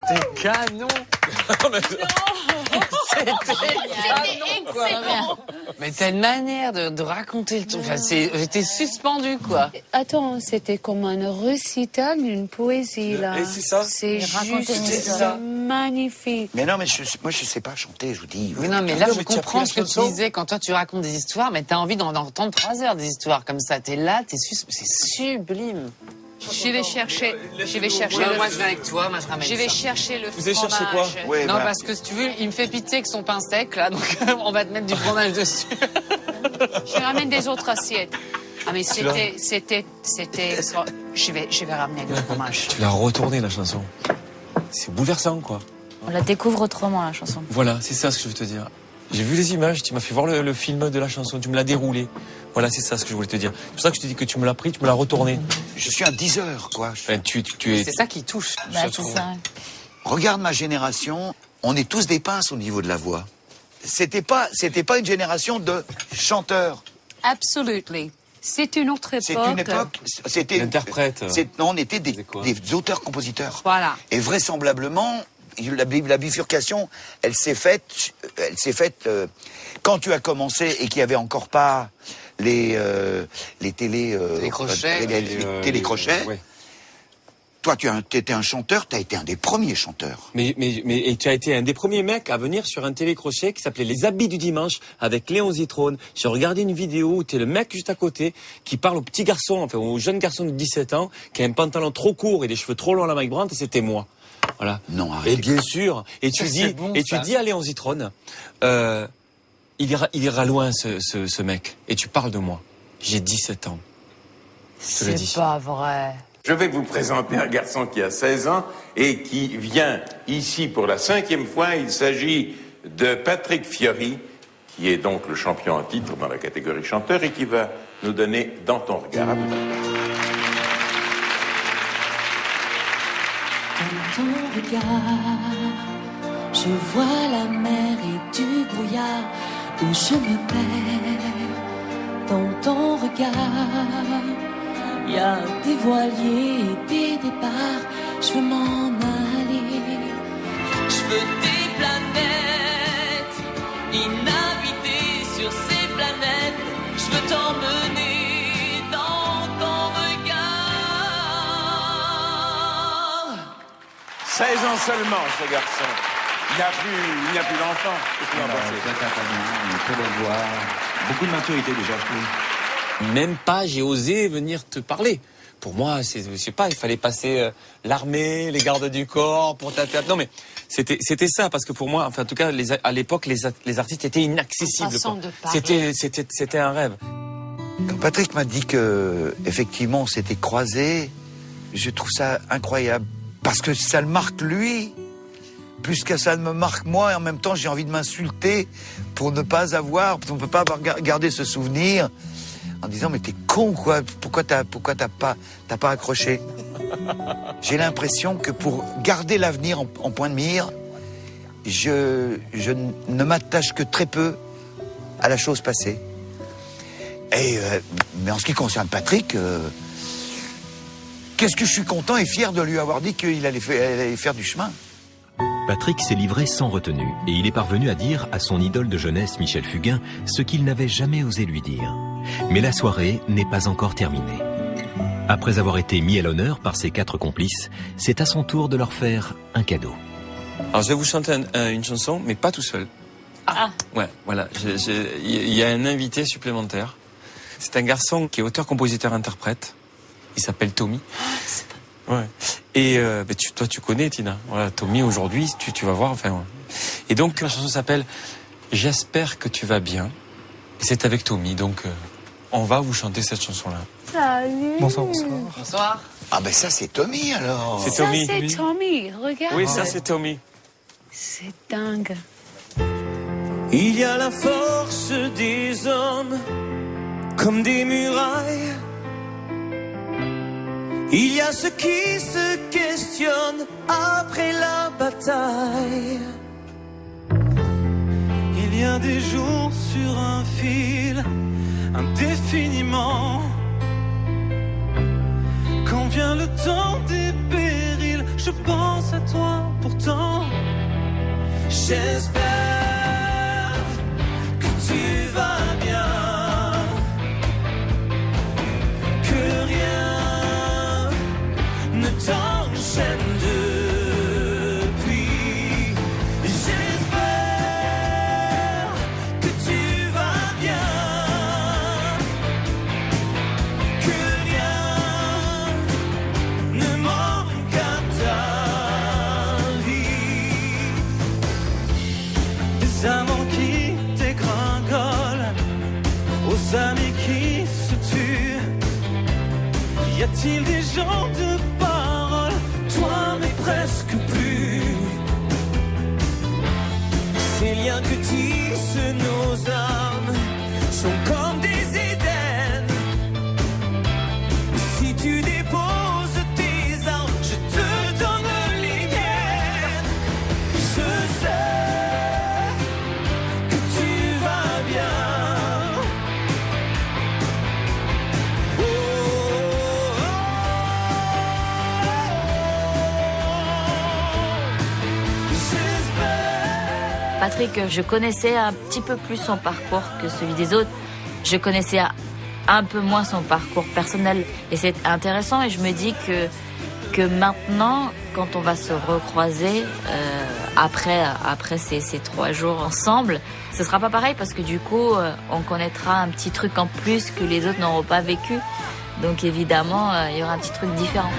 C'était canon. C'était canon, quoi. Mais t'as une manière de raconter le truc. Enfin, j'étais suspendu, quoi. Attends, c'était comme un récital d'une poésie, là. Et c'est ça. C'est raconter une juste histoire. magnifique. Mais non, mais moi, je sais pas chanter, je vous dis. Oui, non, mais là, Non, je mais tu as comprends pris ce que la tu chanson. disais quand toi, tu racontes des histoires, mais t'as envie d'en entendre 3 heures des histoires comme ça. T'es là, c'est sublime. Je vais chercher Ouais, le... moi, je vais avec toi, moi, je ramène Je vais ça. chercher le Vous avez cherché quoi? Ouais, Non, voilà. parce que si tu veux, il me fait pitié avec son pain sec, là, donc on va te mettre du fromage dessus. Je ramène des autres assiettes. Ah, mais c'était... Je vais ramener le fromage. Tu l'as retourné, la chanson. C'est bouleversant, quoi. On la découvre autrement, la chanson. Voilà, c'est ça ce que je veux te dire. J'ai vu les images, tu m'as fait voir le film de la chanson, tu me l'as déroulé. Voilà, c'est ça ce que je voulais te dire. C'est pour ça que je te dis que tu me l'as pris, tu me l'as retourné. Je suis un 10 quoi. Enfin, tu es... C'est ça qui touche. Bah, Je c'est trouve. ça. Regarde ma génération, on est tous des pinces au niveau de la voix. C'était pas une génération de chanteurs. Absolutely. C'est une autre époque. C'est une époque. C'était. L'interprète. Non, on était des quoi auteurs-compositeurs. Voilà. Et vraisemblablement, la bifurcation, elle s'est faite quand tu as commencé et qu'il n'y avait encore pas les télécrochets. Ouais. Toi, tu étais un chanteur, tu as été un des premiers chanteurs. Mais et tu as été un des premiers mecs à venir sur un télécrochet qui s'appelait Les Habits du Dimanche avec Léon Zitrone. J'ai regardé une vidéo où tu es le mec juste à côté qui parle au petit garçon, enfin au jeune garçon de 17 ans qui a un pantalon trop court et des cheveux trop longs à la Mike Brandt, et c'était moi. Voilà. Non, arrête. Et bien sûr. Et tu dis, bon, et tu ça. dis à Léon Zitrone, il ira loin ce mec. Et tu parles de moi. J'ai 17 ans. Je te le dis. C'est pas vrai. Je vais vous présenter un garçon qui a 16 ans et qui vient ici pour la 5e fois. Il s'agit de Patrick Fiori, qui est donc le champion en titre dans la catégorie chanteur et qui va nous donner Dans ton regard. Dans ton regard, je vois la mer et du brouillard où je me perds. Dans ton regard, il y a des voiliers et des départs. Je veux m'en aller. Je veux des planètes inhabitées sur ces planètes. Je veux t'emmener dans ton regard. 16 ans seulement, ce garçon. Il n'y a plus d'enfant. Qu'est-ce qu'il en pense? Beaucoup de maturité déjà, je trouve. Même pas, j'ai osé venir te parler. Pour moi, je sais pas, il fallait passer l'armée, les gardes du corps pour taper. Non mais c'était ça parce que pour moi, enfin en tout cas, à l'époque, les artistes étaient inaccessibles. Façon quoi. de parler. C'était un rêve. Quand Patrick m'a dit que effectivement on s'était croisés, je trouve ça incroyable parce que ça le marque lui plus que ça ne me marque moi, et en même temps j'ai envie de m'insulter pour ne pas avoir, on peut pas avoir gardé ce souvenir en disant mais t'es con quoi, pourquoi t'as pas accroché. J'ai l'impression que pour garder l'avenir en point de mire, je ne m'attache que très peu à la chose passée. Et mais en ce qui concerne Patrick, qu'est-ce que je suis content et fier de lui avoir dit qu'il allait faire du chemin. Patrick s'est livré sans retenue et il est parvenu à dire à son idole de jeunesse Michel Fugain ce qu'il n'avait jamais osé lui dire. Mais la soirée n'est pas encore terminée. Après avoir été mis à l'honneur par ses 4 complices, c'est à son tour de leur faire un cadeau. Alors je vais vous chanter une chanson, mais pas tout seul. Ah. Ouais, voilà. Il y a un invité supplémentaire. C'est un garçon qui est auteur-compositeur-interprète. Il s'appelle Tommy. Ouais. Et toi, tu connais, Tina. Voilà, Tommy, aujourd'hui, tu vas voir. Enfin, ouais. Et donc, la chanson s'appelle J'espère que tu vas bien. Et c'est avec Tommy. Donc, on va vous chanter cette chanson-là. Salut. Bonsoir. Bonsoir. Ah ben ça c'est Tommy alors. C'est Ça, Tommy. c'est Tommy. Regarde. Oui, ça, c'est Tommy. C'est dingue. Il y a la force des hommes comme des murailles. Il y a ceux qui se questionnent après la bataille. Il y a des jours sur un fil indéfiniment. Quand vient le temps des périls, je pense à à toi, pourtant j'espère que tu vas bien, que rien ne t'enchaîne depuis. J'espère que tu vas bien, que rien ne manque à ta vie. Des amants qui dégringolent, aux amis qui se tuent. Y a-t-il des gens de parole, toi mais presque plus. Ces liens que tissent nos âmes sont comme des Éden. Si tu déposes tes armes, je te donne les miennes. Je sais que tu vas bien. Oh, oh, oh. J'espère. Patrick, je connaissais un petit peu plus son parcours que celui des autres. Je connaissais un peu moins son parcours personnel. Et c'est intéressant et je me dis que maintenant, quand on va se recroiser après ces 3 jours ensemble, ce sera pas pareil parce que du coup, on connaîtra un petit truc en plus que les autres n'auront pas vécu. Donc évidemment, il y aura un petit truc différent.